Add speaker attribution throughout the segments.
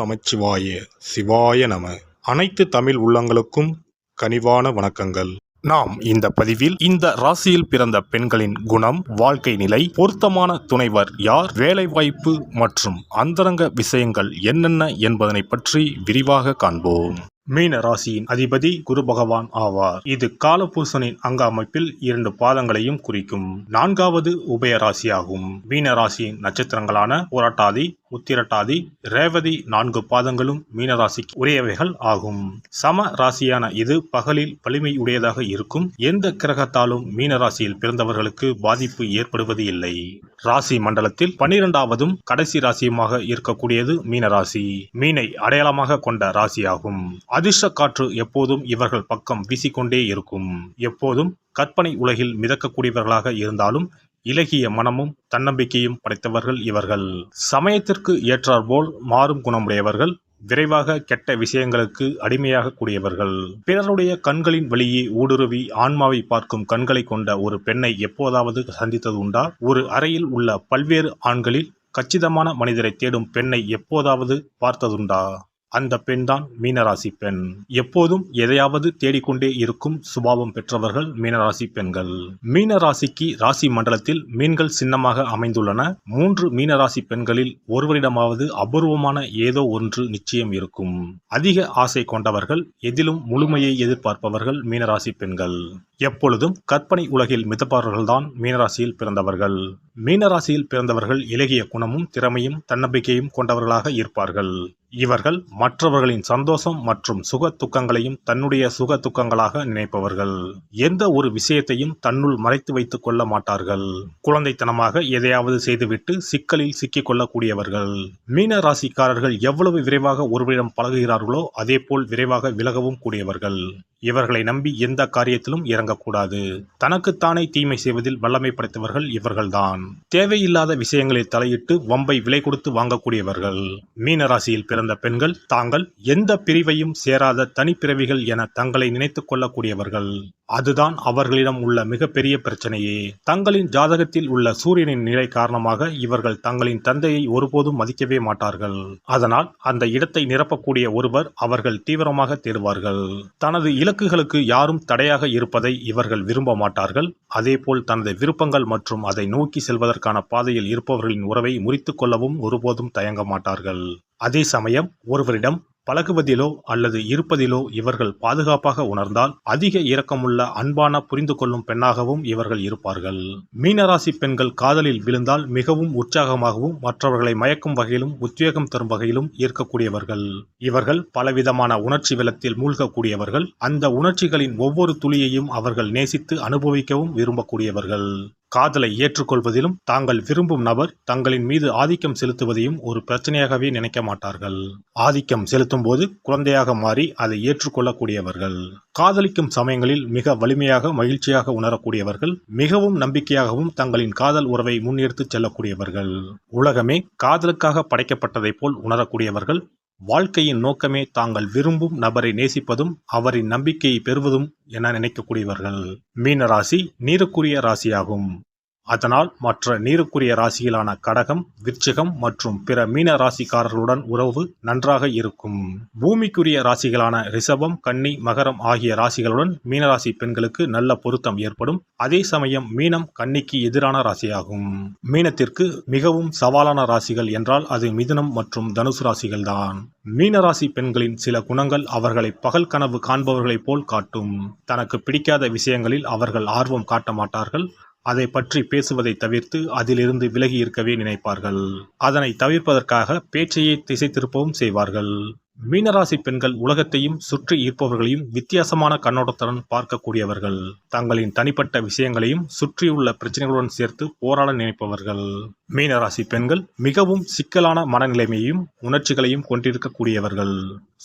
Speaker 1: நமச்சிவாய சிவாய நம. அனைத்து தமிழ் உள்ளங்களுக்கும் கனிவான வணக்கங்கள். நாம் இந்த பதிவில் இந்த ராசியில் பிறந்த பெண்களின் குணம், வாழ்க்கை நிலை, பொருத்தமான துணைவர் யார், வேலைவாய்ப்பு மற்றும் அந்தரங்க விஷயங்கள் என்னென்ன என்பதனை பற்றி விரிவாக காண்போம். மீன ராசியின் அதிபதி குரு பகவான் ஆவார். இது காலபுருஷனின் அங்க அமைப்பில் 2 பாதங்களையும் குறிக்கும் 4வது உபய ராசியாகும். மீன ராசியின் நட்சத்திரங்களான புரட்டாதி, உத்திரட்டாதி, ரேவதி 4 பாதங்களும் மீனராசிக்கு உரியவைகள் ஆகும். சம ராசியான இது பகலில் வலிமையுடையதாக இருக்கும். எந்த கிரகத்தாலும் மீனராசியில் பிறந்தவர்களுக்கு பாதிப்பு ஏற்படுவது இல்லை. ராசி மண்டலத்தில் 12வதும் கடைசி ராசியுமாக இருக்கக்கூடியது மீனராசி. மீனை அடையாளமாக கொண்ட ராசியாகும். அதிர்ஷ்ட காற்று எப்போதும் இவர்கள் பக்கம் வீசிக்கொண்டே இருக்கும். எப்போதும் கற்பனை உலகில் மிதக்கக்கூடியவர்களாக இருந்தாலும் இலகிய மனமும் தன்னம்பிக்கையும் படைத்தவர்கள் இவர்கள். சமயத்திற்கு ஏற்றாற்போல் மாறும் குணமுடையவர்கள். விரைவாக கெட்ட விஷயங்களுக்கு அடிமையாக கூடியவர்கள். பிறருடைய கண்களின் வழியே ஊடுருவி ஆன்மாவை பார்க்கும் கண்களை கொண்ட ஒரு பெண்ணை எப்போதாவது சந்தித்தது உண்டா? ஒரு அறையில் உள்ள பல்வேறு ஆண்களில் கச்சிதமான மனிதரை தேடும் பெண்ணை எப்போதாவது பார்த்ததுண்டா? அந்த பெண் தான் மீனராசி பெண். எப்போதும் எதையாவது தேடிக்கொண்டே இருக்கும் சுபாவம் பெற்றவர்கள் மீனராசி பெண்கள். மீனராசிக்கு ராசி மண்டலத்தில் மீன்கள் சின்னமாக அமைந்துள்ளன. 3 மீனராசி பெண்களில் ஒருவரிடமாவது அபூர்வமான ஏதோ ஒன்று நிச்சயம் இருக்கும். அதிக ஆசை கொண்டவர்கள், எதிலும் முழுமையை எதிர்பார்ப்பவர்கள் மீனராசி பெண்கள். எப்பொழுதும் கற்பனை உலகில் மிதப்பவர்கள்தான் மீனராசியில் பிறந்தவர்கள். மீனராசியில் பிறந்தவர்கள் இலகிய குணமும் திறமையும் தன்னம்பிக்கையும் கொண்டவர்களாக இருப்பார்கள். இவர்கள் மற்றவர்களின் சந்தோஷம் மற்றும் சுக துக்கங்களையும் தன்னுடைய சுக துக்கங்களாக நினைப்பவர்கள். எந்த ஒரு விஷயத்தையும் தன்னுள் மறைத்து வைத்துக் கொள்ள மாட்டார்கள். குழந்தைத்தனமாக எதையாவது செய்துவிட்டு சிக்கலில் சிக்கிக் கொள்ளக்கூடியவர்கள். மீன ராசிக்காரர்கள் எவ்வளவு விரைவாக ஒருவரிடம் பழகுகிறார்களோ அதே போல் விரைவாக விலகவும் கூடியவர்கள். இவர்களை நம்பி எந்த காரியத்திலும் இறங்கக்கூடாது. தனக்குத்தானே தீமை செய்வதில் வல்லமை படைத்தவர்கள் இவர்கள்தான். தேவையில்லாத விஷயங்களில் தலையிட்டு வம்பை விலை கொடுத்து வாங்கக்கூடியவர்கள். மீனராசியில் பிறந்த பெண்கள் தாங்கள் எந்த பிரிவையும் சேராத தனிப்பிறவிகள் என தங்களை நினைத்துக் கொள்ளக்கூடியவர்கள். அதுதான் அவர்களிடம் உள்ள மிகப்பெரிய பிரச்சனையே. தங்களின் ஜாதகத்தில் உள்ள சூரியனின் நிலை காரணமாக இவர்கள் தங்களின் தந்தையை ஒருபோதும் மதிக்கவே மாட்டார்கள். அதனால் அந்த இடத்தை நிரப்பக்கூடிய ஒருவர் அவர்கள் தீவிரமாக தேடுவார்கள். தனது இலக்குகளுக்கு யாரும் தடையாக இருப்பதை இவர்கள் விரும்ப மாட்டார்கள். அதேபோல் தனது விருப்பங்கள் மற்றும் அதை நோக்கி செல்வதற்கான பாதையில் இருப்பவர்களின் உறவை முறித்துக் கொள்ளவும் ஒருபோதும் தயங்க மாட்டார்கள். அதே சமயம் ஒருவரிடம் பழகுவதிலோ அல்லது இருப்பதிலோ இவர்கள் பாதுகாப்பாக உணர்ந்தால் அதிக இரக்கமுள்ள அன்பான புரிந்து கொள்ளும் பெண்ணாகவும் இவர்கள் இருப்பார்கள். மீனராசி பெண்கள் காதலில் விழுந்தால் மிகவும் உற்சாகமாகவும் மற்றவர்களை மயக்கும் வகையிலும் உத்வேகம் தரும் வகையிலும் இருக்கக்கூடியவர்கள். இவர்கள் பலவிதமான உணர்ச்சி வெள்ளத்தில் மூழ்கக்கூடியவர்கள். அந்த உணர்ச்சிகளின் ஒவ்வொரு துளியையும் அவர்கள் நேசித்து அனுபவிக்கவும் விரும்பக்கூடியவர்கள். காதலை ஏற்றுக்கொள்வதிலும் தாங்கள் விரும்பும் நபர் தங்களின் மீது ஆதிக்கம் செலுத்துவதையும் ஒரு பிரச்சனையாகவே நினைக்க மாட்டார்கள். ஆதிக்கம் செலுத்தும் போது குழந்தையாக மாறி அதை ஏற்றுக்கொள்ளக்கூடியவர்கள். காதலிக்கும் சமயங்களில் மிக வலிமையாக மகிழ்ச்சியாக உணரக்கூடியவர்கள். மிகவும் நம்பிக்கையாகவும் தங்களின் காதல் உறவை முன்னெடுத்துச் செல்லக்கூடியவர்கள். உலகமே காதலுக்காக படைக்கப்பட்டதை போல் உணரக்கூடியவர்கள். வாழ்க்கையின் நோக்கமே தாங்கள் விரும்பும் நபரை நேசிப்பதும் அவரின் நம்பிக்கையை பெறுவதும் என நினைக்கக்கூடியவர்கள். மீனராசி நீருக்குரிய ராசியாகும். அதனால் மற்ற நீருக்குரிய ராசிகளான கடகம், விருச்சிகம் மற்றும் பிற மீன ராசிக்காரர்களுடன் உறவு நன்றாக இருக்கும். பூமிக்குரிய ராசிகளான ரிஷபம், கன்னி, மகரம் ஆகிய ராசிகளுடன் மீனராசி பெண்களுக்கு நல்ல பொருத்தம் ஏற்படும். அதே சமயம் மீனம் கன்னிக்கு எதிரான ராசியாகும். மீனத்திற்கு மிகவும் சவாலான ராசிகள் என்றால் அது மிதுனம் மற்றும் தனுசு ராசிகள்தான். மீனராசி பெண்களின் சில குணங்கள் அவர்களை பகல் கனவு காண்பவர்களைப் போல் காட்டும். தனக்கு பிடிக்காத விஷயங்களில் அவர்கள் ஆர்வம் காட்ட மாட்டார்கள். அதை பற்றி பேசுவதை தவிர்த்து அதிலிருந்து விலகி இருக்கவே நினைப்பார்கள். அதனை தவிர்ப்பதற்காக பேச்சையே திசை திருப்பவும் செய்வார்கள். மீனராசி பெண்கள் உலகத்தையும் சுற்றி இருப்பவர்களையும் வித்தியாசமான கண்ணோட்டத்துடன் பார்க்கக்கூடியவர்கள். தங்களின் தனிப்பட்ட விஷயங்களையும் சுற்றியுள்ள பிரச்சனைகளுடன் சேர்த்து போராட நினைப்பவர்கள். மீனராசி பெண்கள் மிகவும் சிக்கலான மனநிலைமையும் உணர்ச்சிகளையும் கொண்டிருக்கக்கூடியவர்கள்.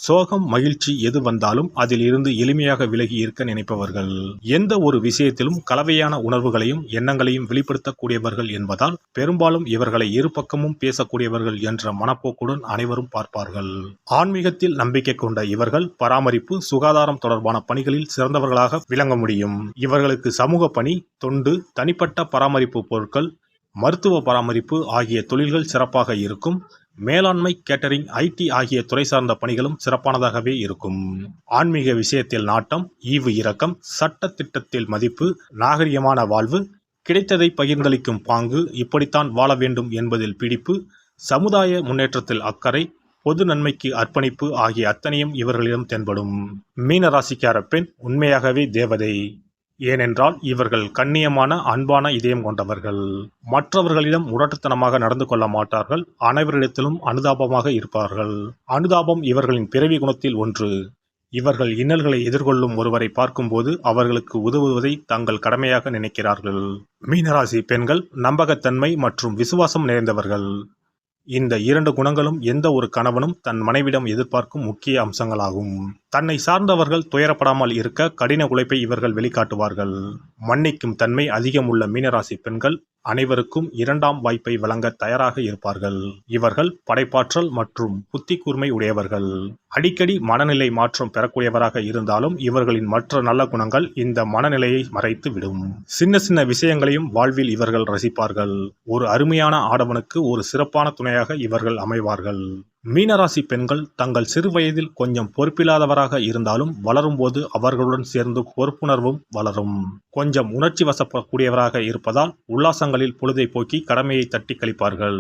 Speaker 1: சோகம், மகிழ்ச்சி எது வந்தாலும் அதில் இருந்து எளிமையாக விலகி இருக்க நினைப்பவர்கள். எந்த ஒரு விஷயத்திலும் கலவையான உணர்வுகளையும் எண்ணங்களையும் வெளிப்படுத்தக்கூடியவர்கள் என்பதால் பெரும்பாலும் இவர்களை இரு பக்கமும் பேசக்கூடியவர்கள் என்ற மனப்போக்குடன் அனைவரும் பார்ப்பார்கள். ஆன்மீகத்தில் நம்பிக்கை கொண்ட இவர்கள் பராமரிப்பு, சுகாதாரம் தொடர்பான பணிகளில் சிறந்தவர்களாக விளங்க முடியும். இவர்களுக்கு சமூக பணி, தொண்டு, தனிப்பட்ட பராமரிப்பு பொருட்கள், மருத்துவ பராமரிப்பு ஆகிய தொழில்கள் சிறப்பாக இருக்கும். மேலாண்மை, கேட்டரிங், IT ஆகிய துறை சார்ந்த பணிகளும் சிறப்பானதாகவே இருக்கும். ஆன்மீக விஷயத்தில் நாட்டம், ஈவு இரக்கம், சட்ட திட்டத்தில் மதிப்பு, நாகரிகமான வாழ்வு, கிடைத்ததை பகிர்ந்தளிக்கும் பாங்கு, இப்படித்தான் வாழ வேண்டும் என்பதில் பிடிப்பு, சமுதாய முன்னேற்றத்தில் அக்கறை, பொது நன்மைக்கு அர்ப்பணிப்பு ஆகிய அத்தனையும் இவர்களிடம் தென்படும். மீன ராசிக்கார பெண் உண்மையாகவே தேவதை. ஏனென்றால் இவர்கள் கண்ணியமான, அன்பான இதயம் கொண்டவர்கள். மற்றவர்களிடம் முரட்டுத்தனமாக நடந்து கொள்ள மாட்டார்கள். அனைவரிடத்திலும் அனுதாபமாக இருப்பார்கள். அனுதாபம் இவர்களின் பிறவி குணத்தில் ஒன்று. இவர்கள் இன்னல்களை எதிர்கொள்ளும் ஒருவரை பார்க்கும்போது அவர்களுக்கு உதவுவதை தங்கள் கடமையாக நினைக்கிறார்கள். மீனராசி பெண்கள் நம்பகத்தன்மை மற்றும் விசுவாசம் நிறைந்தவர்கள். இந்த 2 குணங்களும் எந்த ஒரு கணவனும் தன் மனைவிடம் எதிர்பார்க்கும் முக்கிய அம்சங்களாகும். தன்னை சார்ந்தவர்கள் துயரப்படாமல் இருக்க கடின உழைப்பை இவர்கள் வெளிக்காட்டுவார்கள். மன்னிக்கும் தன்மை அதிகம் உள்ள மீனராசி பெண்கள் அனைவருக்கும் 2ஆம் வாய்ப்பை வழங்க தயாராக இருப்பார்கள். இவர்கள் படைப்பாற்றல் மற்றும் புத்தி கூர்மை உடையவர்கள். அடிக்கடி மனநிலை மாற்றம் பெறக்கூடியவராக இருந்தாலும் இவர்களின் மற்ற நல்ல குணங்கள் இந்த மனநிலையை மறைத்து விடும். சின்ன சின்ன விஷயங்களையும் வாழ்வில் இவர்கள் ரசிப்பார்கள். ஒரு அருமையான ஆடவனுக்கு ஒரு சிறப்பான துணையாக இவர்கள் அமைவார்கள். மீனராசி பெண்கள் தங்கள் சிறு வயதில் கொஞ்சம் பொறுப்பில்லாதவராக இருந்தாலும் வளரும்போது அவர்களுடன் சேர்ந்து பொறுப்புணர்வும் வளரும். கொஞ்சம் உணர்ச்சி வசப்படக்கூடியவராக இருப்பதால் உல்லாசங்களில் பொழுதை போக்கி கடமையை தட்டி கழிப்பார்கள்.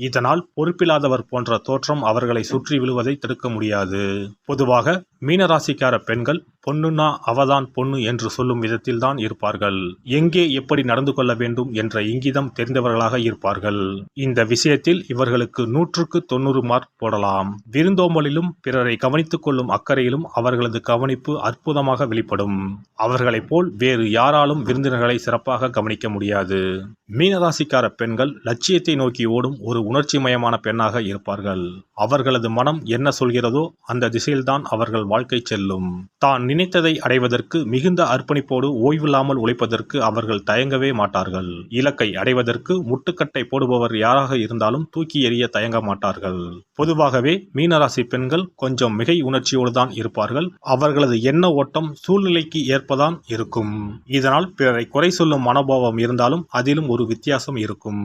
Speaker 1: இதனால் பொறுப்பில்லாதவர் போன்ற தோற்றம் அவர்களை சுற்றி விழுவதை தடுக்க முடியாது. பொதுவாக மீனராசிக்கார பெண்கள் பொண்ணுன்னா அவதான் பொண்ணு என்று சொல்லும் விதத்தில் தான் இருப்பார்கள். எங்கே எப்படி நடந்து கொள்ள வேண்டும் என்ற இங்கிதம் தெரிந்தவர்களாக இருப்பார்கள். இந்த விஷயத்தில் இவர்களுக்கு 100க்கு 90 மார்க் போடலாம். விருந்தோம்பலிலும் பிறரை கவனித்துக் கொள்ளும் அக்கறையிலும் அவர்களது கவனிப்பு அற்புதமாக வெளிப்படும். அவர்களைப் போல் வேறு யாராலும் விருந்தினர்களை சிறப்பாக கவனிக்க முடியாது. மீனராசிக்கார பெண்கள் லட்சியத்தை நோக்கி ஓடும் ஒரு உணர்ச்சிமயமான பெண்ணாக இருப்பார்கள். அவர்களது மனம் என்ன சொல்கிறதோ அந்த திசையில்தான் அவர்கள் வாழ்க்கை செல்லும். தான் நினைத்ததை அடைவதற்கு மிகுந்த அர்ப்பணிப்போடு ஓய்வில்லாமல் உழைப்பதற்கு அவர்கள் தயங்கவே மாட்டார்கள். இலக்கை அடைவதற்கு முட்டுக்கட்டை போடுபவர் யாராக இருந்தாலும் தூக்கி எறிய தயங்க மாட்டார்கள். பொதுவாகவே மீனராசி பெண்கள் கொஞ்சம் மிகை உணர்ச்சியோடு தான் இருப்பார்கள். அவர்களது எண்ண ஓட்டம் சூழ்நிலைக்கு ஏற்பதான் இருக்கும். இதனால் பிறரை குறை சொல்லும் மனோபாவம் இருந்தாலும் அதிலும் ஒரு வித்தியாசம் இருக்கும்.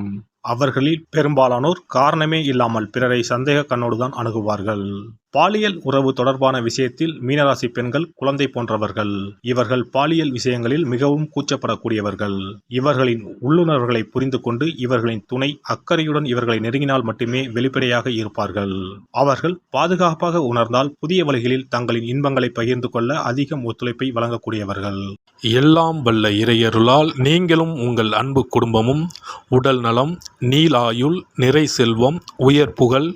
Speaker 1: அவர்களில் பெரும்பாலானோர் காரணமே இல்லாமல் பிறரை சந்தேக கண்ணோடுதான் அணுகுவார்கள். பாலியல் உறவு தொடர்பான விஷயத்தில் மீனராசி பெண்கள் குழந்தை போன்றவர்கள். இவர்கள் பாலியல் விஷயங்களில் மிகவும் கூச்சப்படக்கூடியவர்கள். இவர்களின் உள்ளுணர்வுகளை புரிந்து கொண்டு இவர்களின் துணை அக்கறையுடன் இவர்களை நெருங்கினால் மட்டுமே வெளிப்படையாக இருப்பார்கள். அவர்கள் பாதுகாப்பாக உணர்ந்தால் புதிய வழிகளில் தங்களின் இன்பங்களை பகிர்ந்து கொள்ள அதிகம் ஒத்துழைப்பை வழங்கக்கூடியவர்கள்.
Speaker 2: எல்லாம் வல்ல இறையருளால் நீங்களும் உங்கள் அன்பு குடும்பமும் உடல் நலம், நீலாயுள், நிறை செல்வம், உயர் புகழ்,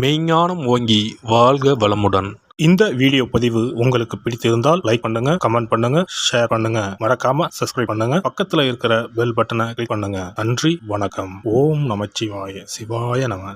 Speaker 2: மெய்ஞானம் ஓங்கி வாழ்க வளமுடன்.
Speaker 1: இந்த வீடியோ பதிவு உங்களுக்கு பிடித்திருந்தால் லைக் பண்ணுங்க, கமெண்ட் பண்ணுங்க, ஷேர் பண்ணுங்க. மறக்காம சப்ஸ்கிரைப் பண்ணுங்க. பக்கத்துல இருக்கிற பெல் பட்டனை கிளிக் பண்ணுங்க. நன்றி, வணக்கம். ஓம் நமச்சிவாய. சிவாய நம.